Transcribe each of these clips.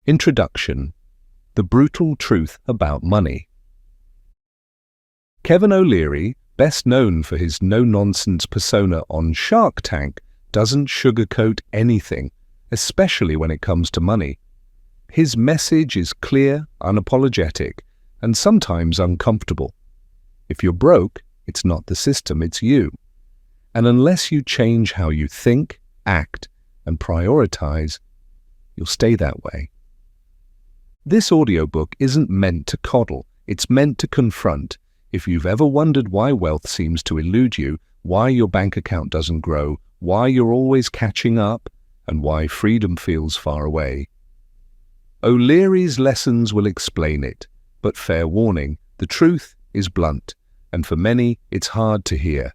Introduction: The brutal truth about money. Kevin O'Leary, best known for his no-nonsense persona on Shark Tank, doesn't sugarcoat anything, especially when it comes to money. His message is clear, unapologetic, and sometimes uncomfortable. If you're broke, it's not the system, it's you. And unless you change how you think, act, and prioritize, you'll stay that way. This audiobook isn't meant to coddle, it's meant to confront. If you've ever wondered why wealth seems to elude you, why your bank account doesn't grow, why you're always catching up, and why freedom feels far away, O'Leary's lessons will explain it. But fair warning, the truth is blunt, and for many, it's hard to hear.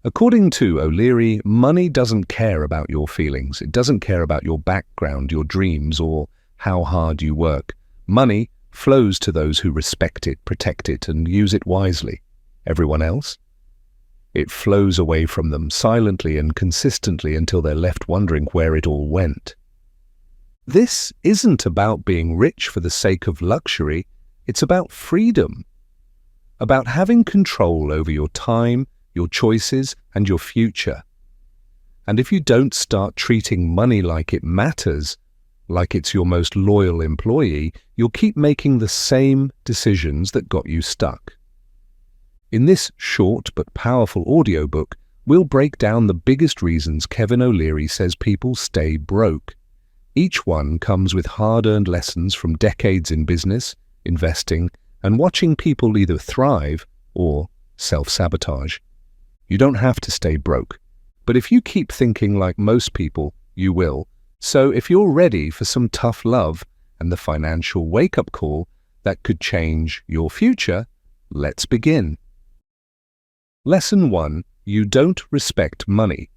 According to O'Leary, money doesn't care about your feelings. It doesn't care about your background, your dreams, or how hard you work. Money flows to those who respect it, protect it, and use it wisely. Everyone else? It flows away from them silently and consistently until they're left wondering where it all went. This isn't about being rich for the sake of luxury. It's about freedom. About having control over your time, your choices, and your future. And if you don't start treating money like it matters, like it's your most loyal employee, you'll keep making the same decisions that got you stuck. In this short but powerful audiobook, we'll break down the biggest reasons Kevin O'Leary says people stay broke. Each one comes with hard-earned lessons from decades in business, investing, and watching people either thrive or self-sabotage. You don't have to stay broke, but if you keep thinking like most people, you will. So if you're ready for some tough love and the financial wake-up call that could change your future, let's begin. Lesson 1. You don't respect money.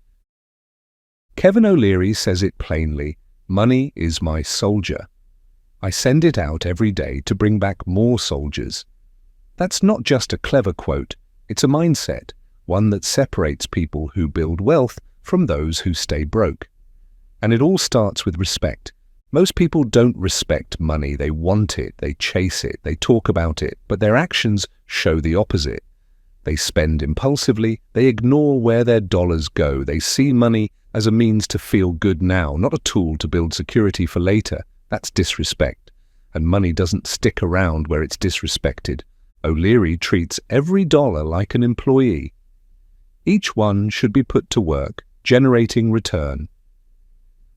Kevin O'Leary says it plainly: money is my soldier. I send it out every day to bring back more soldiers. That's not just a clever quote, it's a mindset, one that separates people who build wealth from those who stay broke. And it all starts with respect. Most people don't respect money. They want it, they chase it, they talk about it, but their actions show the opposite. They spend impulsively, they ignore where their dollars go. They see money as a means to feel good now, not a tool to build security for later. That's disrespect. And money doesn't stick around where it's disrespected. O'Leary treats every dollar like an employee. Each one should be put to work, generating return.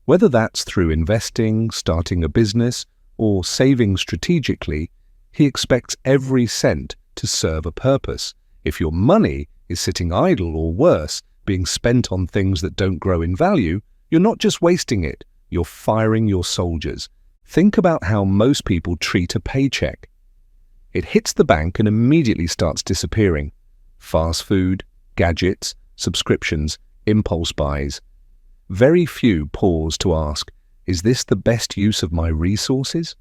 Whether that's through investing, starting a business, or saving strategically, he expects every cent to serve a purpose. If your money is sitting idle or worse, being spent on things that don't grow in value, you're not just wasting it, you're firing your soldiers. Think about how most people treat a paycheck. It hits the bank and immediately starts disappearing. Fast food, gadgets, subscriptions, impulse buys. Very few pause to ask, is this the best use of my resources?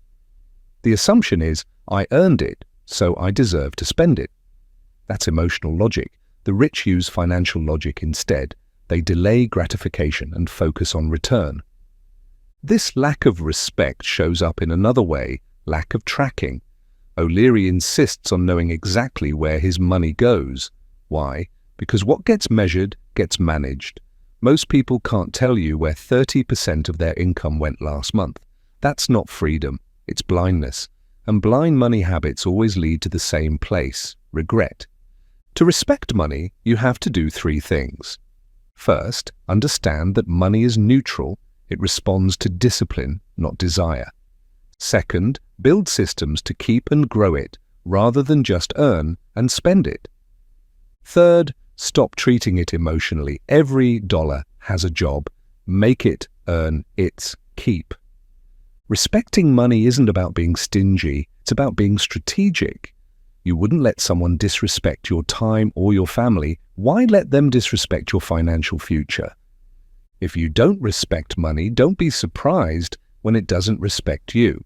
The assumption is, I earned it, so I deserve to spend it. That's emotional logic. The rich use financial logic instead. They delay gratification and focus on return. This lack of respect shows up in another way: lack of tracking. O'Leary insists on knowing exactly where his money goes. Why? Because what gets measured gets managed. Most people can't tell you where 30% of their income went last month. That's not freedom, it's blindness. And blind money habits always lead to the same place: regret. To respect money, you have to do 3 things. First, understand that money is neutral. It responds to discipline, not desire. Second, build systems to keep and grow it, rather than just earn and spend it. Third, stop treating it emotionally. Every dollar has a job. Make it earn its keep. Respecting money isn't about being stingy, it's about being strategic. You wouldn't let someone disrespect your time or your family. Why let them disrespect your financial future? If you don't respect money, don't be surprised when it doesn't respect you.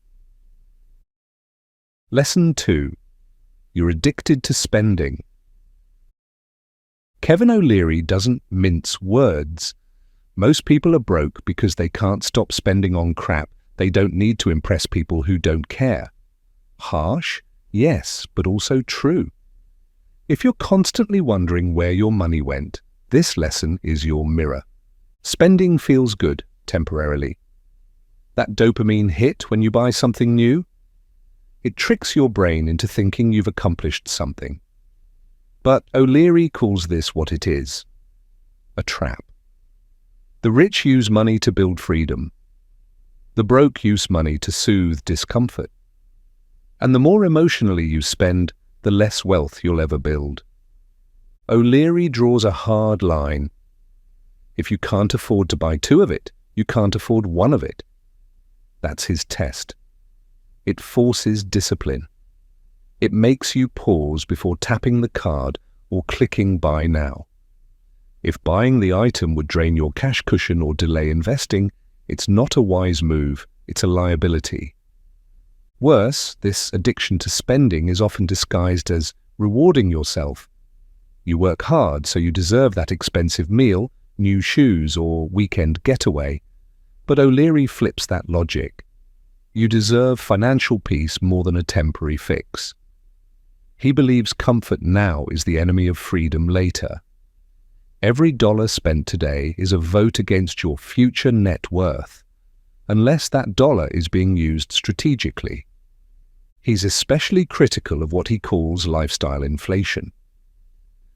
Lesson 2. You're addicted to spending. Kevin O'Leary doesn't mince words. Most people are broke because they can't stop spending on crap They don't need to impress people who don't care. Harsh, yes, but also true. If you're constantly wondering where your money went, this lesson is your mirror. Spending feels good, temporarily. That dopamine hit when you buy something new? It tricks your brain into thinking you've accomplished something. But O'Leary calls this what it is: a trap. The rich use money to build freedom. The broke use money to soothe discomfort. And the more emotionally you spend, the less wealth you'll ever build. O'Leary draws a hard line. If you can't afford to buy two of it, you can't afford one of it. That's his test. It forces discipline. It makes you pause before tapping the card or clicking buy now. If buying the item would drain your cash cushion or delay investing, it's not a wise move, it's a liability. Worse, this addiction to spending is often disguised as rewarding yourself. You work hard, so you deserve that expensive meal, new shoes, or weekend getaway. But O'Leary flips that logic. You deserve financial peace more than a temporary fix. He believes comfort now is the enemy of freedom later. Every dollar spent today is a vote against your future net worth, unless that dollar is being used strategically. He's especially critical of what he calls lifestyle inflation.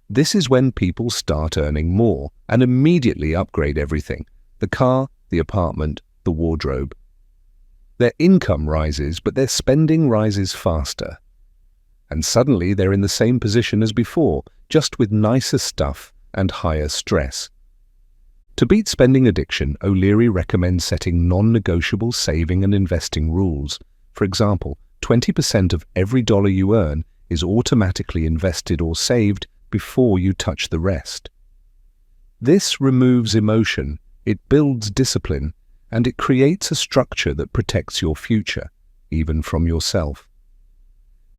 This is when people start earning more and immediately upgrade everything: the car, the apartment, the wardrobe. Their income rises, but their spending rises faster. And suddenly they're in the same position as before, just with nicer stuff and higher stress. To beat spending addiction, O'Leary recommends setting non-negotiable saving and investing rules. For example, 20% of every dollar you earn is automatically invested or saved before you touch the rest. This removes emotion, it builds discipline, and it creates a structure that protects your future, even from yourself.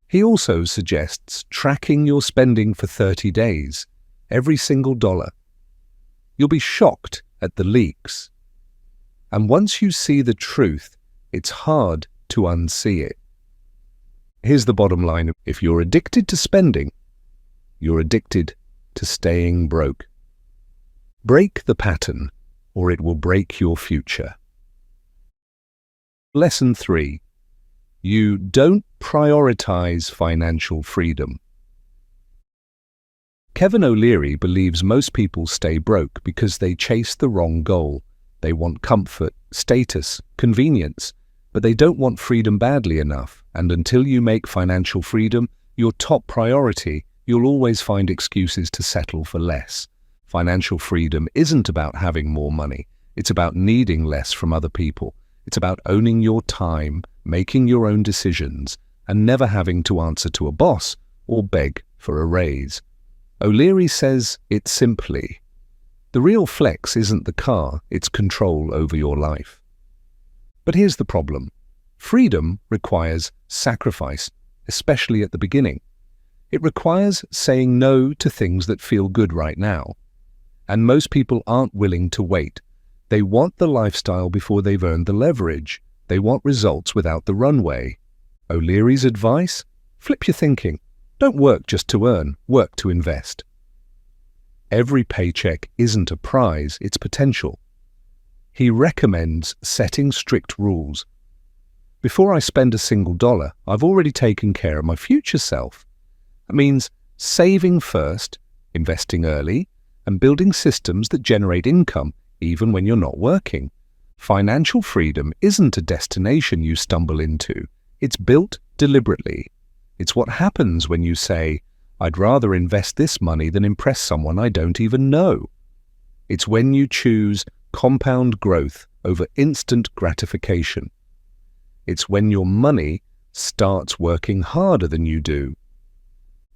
He also suggests tracking your spending for 30 days, every single dollar. You'll be shocked at the leaks. And once you see the truth, it's hard to unsee it. Here's the bottom line: if you're addicted to spending, you're addicted to staying broke. Break the pattern, or it will break your future. Lesson 3. You don't prioritize financial freedom. Kevin O'Leary believes most people stay broke because they chase the wrong goal. They want comfort, status, convenience, but they don't want freedom badly enough. And until you make financial freedom your top priority, you'll always find excuses to settle for less. Financial freedom isn't about having more money. It's about needing less from other people. It's about owning your time, making your own decisions, and never having to answer to a boss or beg for a raise. O'Leary says it simply: the real flex isn't the car, it's control over your life. But here's the problem. Freedom requires sacrifice, especially at the beginning. It requires saying no to things that feel good right now. And most people aren't willing to wait. They want the lifestyle before they've earned the leverage. They want results without the runway. O'Leary's advice? Flip your thinking. Don't work just to earn, work to invest. Every paycheck isn't a prize, it's potential. He recommends setting strict rules. Before I spend a single dollar, I've already taken care of my future self. That means saving first, investing early, and building systems that generate income even when you're not working. Financial freedom isn't a destination you stumble into. It's built deliberately. It's what happens when you say, I'd rather invest this money than impress someone I don't even know. It's when you choose compound growth over instant gratification. It's when your money starts working harder than you do.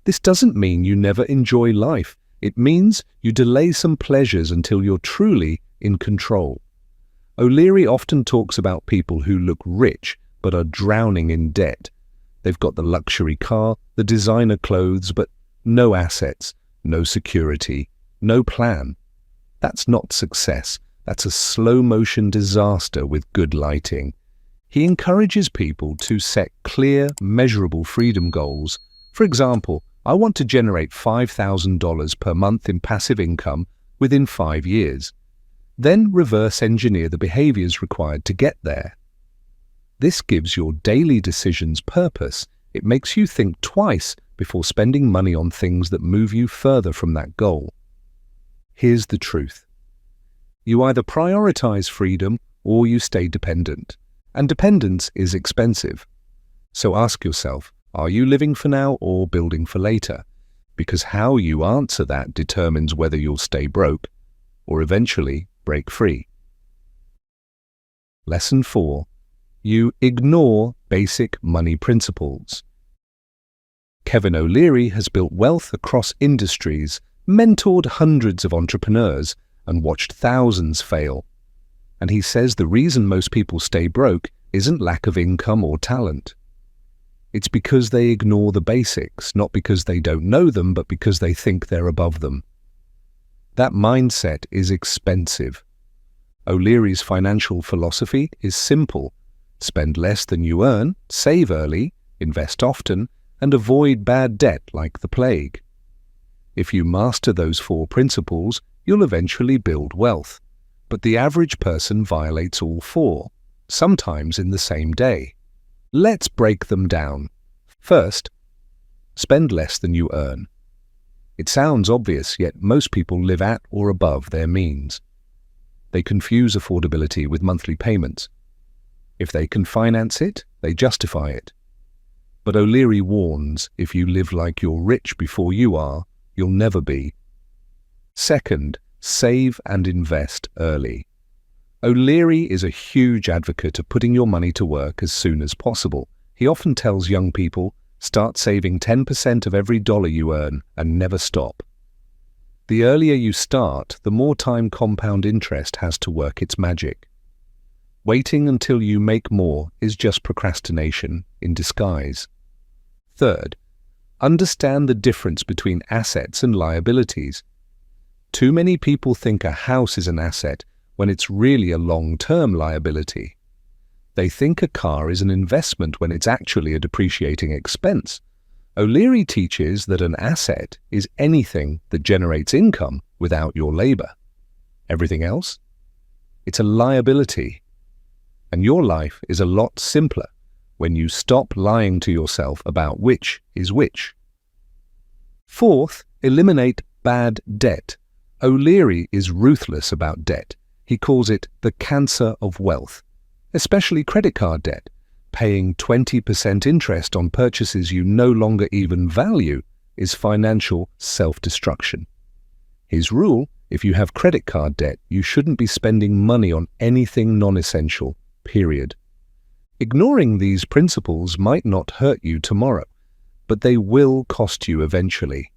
This doesn't mean you never enjoy life. It means you delay some pleasures until you're truly in control. O'Leary often talks about people who look rich but are drowning in debt. They've got the luxury car, the designer clothes, but no assets, no security, no plan. That's not success. That's a slow-motion disaster with good lighting. He encourages people to set clear, measurable freedom goals. For example, I want to generate $5,000 per month in passive income within 5 years. Then reverse engineer the behaviors required to get there. This gives your daily decisions purpose. It makes you think twice before spending money on things that move you further from that goal. Here's the truth. You either prioritize freedom or you stay dependent. And dependence is expensive. So ask yourself, are you living for now or building for later? Because how you answer that determines whether you'll stay broke or eventually break free. Lesson 4. You ignore basic money principles. Kevin O'Leary has built wealth across industries, mentored hundreds of entrepreneurs, and watched thousands fail. And he says the reason most people stay broke isn't lack of income or talent. It's because they ignore the basics, not because they don't know them, but because they think they're above them. That mindset is expensive. O'Leary's financial philosophy is simple. Spend less than you earn, save early, invest often, and avoid bad debt like the plague. If you master those 4 principles, you'll eventually build wealth. But the average person violates all 4, sometimes in the same day. Let's break them down. First, spend less than you earn. It sounds obvious, yet most people live at or above their means. They confuse affordability with monthly payments. If they can finance it, they justify it. But O'Leary warns, if you live like you're rich before you are, you'll never be. Second, save and invest early. O'Leary is a huge advocate of putting your money to work as soon as possible. He often tells young people, start saving 10% of every dollar you earn and never stop. The earlier you start, the more time compound interest has to work its magic. Waiting until you make more is just procrastination in disguise. Third, understand the difference between assets and liabilities. Too many people think a house is an asset when it's really a long-term liability. They think a car is an investment when it's actually a depreciating expense. O'Leary teaches that an asset is anything that generates income without your labor. Everything else? It's a liability. And your life is a lot simpler when you stop lying to yourself about which is which. Fourth, eliminate bad debt. O'Leary is ruthless about debt. He calls it the cancer of wealth, especially credit card debt. Paying 20% interest on purchases you no longer even value is financial self-destruction. His rule, if you have credit card debt, you shouldn't be spending money on anything non-essential, period. Ignoring these principles might not hurt you tomorrow, but they will cost you eventually.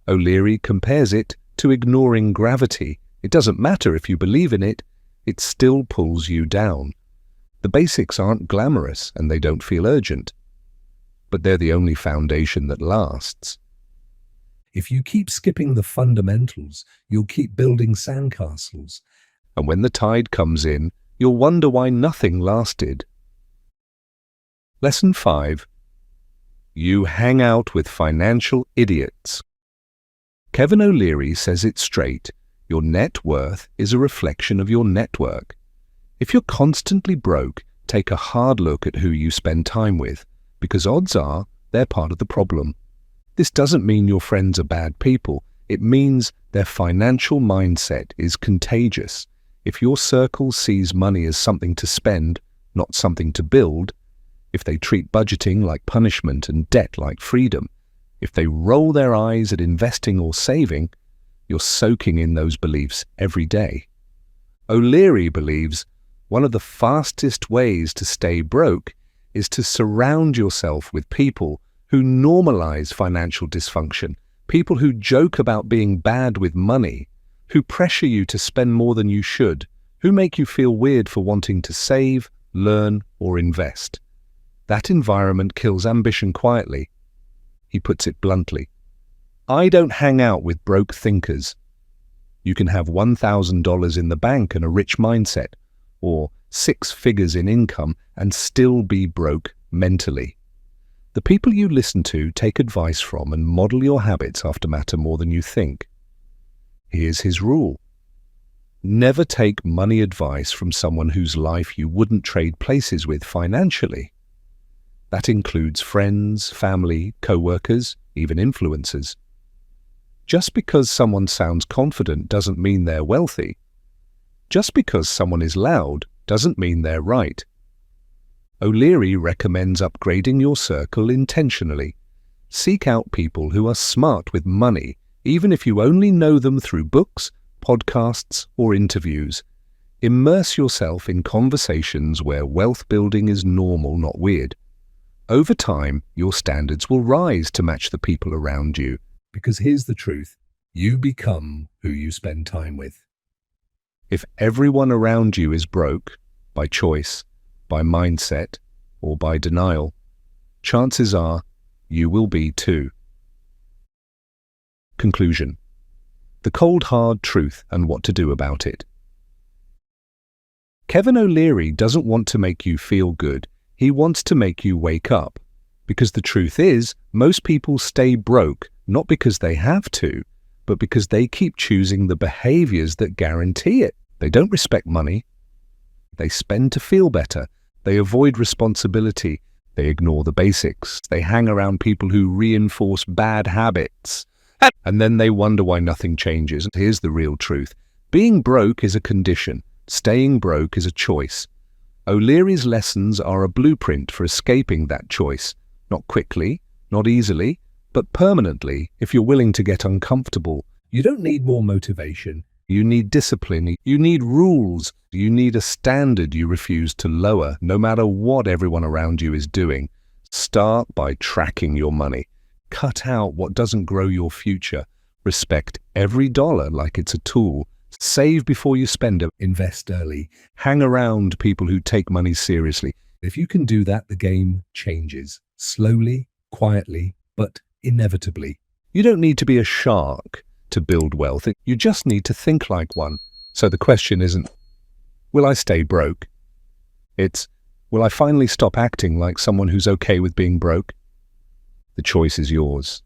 O'Leary compares it to ignoring gravity. It doesn't matter if you believe in it, it still pulls you down. The basics aren't glamorous and they don't feel urgent, but they're the only foundation that lasts. If you keep skipping the fundamentals, you'll keep building sandcastles. And when the tide comes in, you'll wonder why nothing lasted. Lesson 5. You hang out with financial idiots. Kevin O'Leary says it straight. Your net worth is a reflection of your network. If you're constantly broke, take a hard look at who you spend time with, because odds are they're part of the problem. This doesn't mean your friends are bad people. It means their financial mindset is contagious. If your circle sees money as something to spend, not something to build, if they treat budgeting like punishment and debt like freedom, if they roll their eyes at investing or saving, you're soaking in those beliefs every day. O'Leary believes one of the fastest ways to stay broke is to surround yourself with people who normalize financial dysfunction, people who joke about being bad with money, who pressure you to spend more than you should, who make you feel weird for wanting to save, learn, or invest. That environment kills ambition quietly. He puts it bluntly. I don't hang out with broke thinkers. You can have $1,000 in the bank and a rich mindset, or 6 figures in income, and still be broke mentally. The people you listen to, take advice from, and model your habits after matter more than you think. Here's his rule. Never take money advice from someone whose life you wouldn't trade places with financially. That includes friends, family, co-workers, even influencers. Just because someone sounds confident doesn't mean they're wealthy. Just because someone is loud doesn't mean they're right. O'Leary recommends upgrading your circle intentionally. Seek out people who are smart with money, even if you only know them through books, podcasts, or interviews. Immerse yourself in conversations where wealth building is normal, not weird. Over time, your standards will rise to match the people around you. Because here's the truth, you become who you spend time with. If everyone around you is broke, by choice, by mindset, or by denial, chances are you will be too. Conclusion. The cold hard truth and what to do about it. Kevin O'Leary doesn't want to make you feel good. He wants to make you wake up. Because the truth is, most people stay broke not because they have to, but because they keep choosing the behaviors that guarantee it. They don't respect money. They spend to feel better. They avoid responsibility. They ignore the basics. They hang around people who reinforce bad habits. And then they wonder why nothing changes. Here's the real truth. Being broke is a condition. Staying broke is a choice. O'Leary's lessons are a blueprint for escaping that choice. Not quickly, not easily, but permanently if you're willing to get uncomfortable. You don't need more motivation. You need discipline. You need rules. You need a standard you refuse to lower, no matter what everyone around you is doing. Start by tracking your money. Cut out what doesn't grow your future. Respect every dollar like it's a tool. Save before you spend it. Invest early. Hang around people who take money seriously. If you can do that, the game changes. Slowly, quietly, but inevitably. You don't need to be a shark to build wealth. You just need to think like one. So the question isn't, will I stay broke? It's, will I finally stop acting like someone who's okay with being broke? The choice is yours.